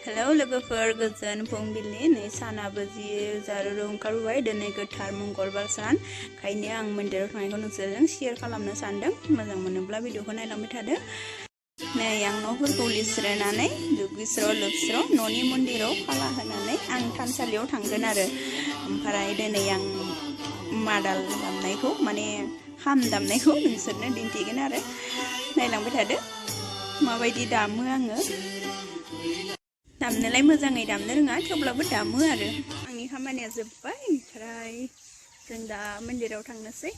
Hello लोगोफोर गोजोन फुंबिलि नै सानाबो जि जारुर ओंखारबाय दिनै गोथार मंगलबार सान खायनो आं मन्दिराव थांनायखौ नोंसोरजों शेयार खालामनो सानदों मोजां मोनोब्ला भिडिअखौ नायलांबाय थादो नै आं न'फोरखौ लिरस्रानानै दुगैस्र' लोबस्र' न'नि मन्दिराव खाला होनानै आं थानसालियाव थांगोन आरो ओमफ्राय दिनै आं मादाल दामनायखौ माने खाम दामनायखौ नोंसोरनो दिन्थिगोन आरो नायलांबाय थादो माबायदि दामो आङो दामनोलाय मोजाङै दामनो रोङा थेवब्लाबो दामो आरो आंनि खामानिया जोब्बाय ओमफ्राय जों दा मन्दिराव थांनोसै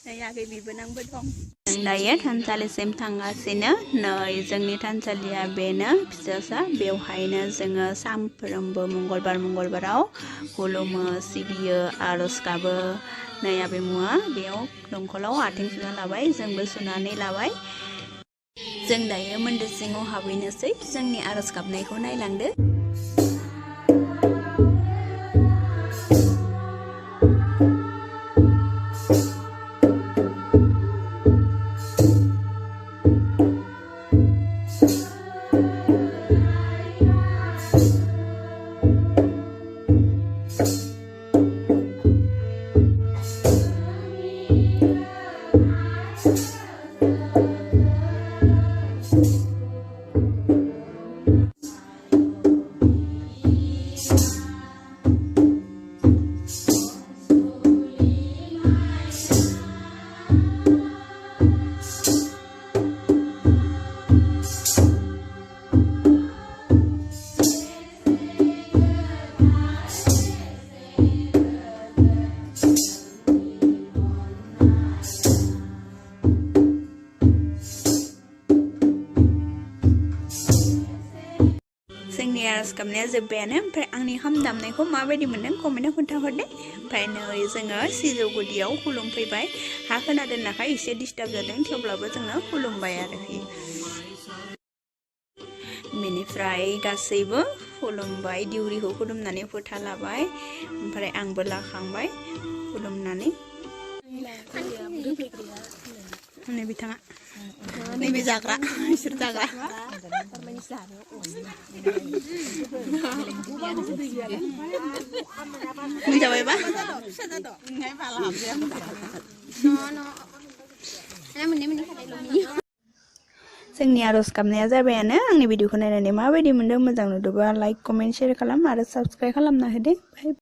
नै आगै बिबोनांबो दं जों दायो थानसालिसिम थांगासिनो नै जोंनि थानसालिया बेनो फिसासा बेवहायनो जोङो सानफ्रोमबो मंगलबाराव खुलुमो सिबियो आर'ज गाबो नै आबैमुआ बेयाव दंखलाव आथिं सुना लाबाय जोंबो सुनानै लाबाय जों दायो मन्दिर सिङाव हाबहैनोसै जोंनि आर'ज गाबनायखौ नायलांदो जोंनि आर'ज गाबनाया जोब्बायानो ओमफ्राय आंनि खाम दामनायखौ माबायदि मोनदों कमेन्टआव खोन्थाहरदे ओमफ्राय नै जोङो सिजौ गुदियाव खुलुमफैबाय हा खोना दोननायखाय एसे डिस्टार्ब जादों थेवब्लाबो जोङो खुलुमबाय आरोखि बेनिफ्राय गासैबो खुलुमबाय दिउरिखौ खुलुमनानै फोथा लाबाय ओमफ्राय आंबो लाखांबाय खुलुमनानै नै बिथाङा नैबे जाग्रा इसोर जाग्रा मोनजाबायबा जोंनि आर'ज गाबनाया जाबायानो आंनि भिडिअखौ नायनानै माबायदि मोनदों मोजां नुदोंबा लाइक कमेन्ट शेयार खालाम आरो साबस्क्राइब खालामना होदो।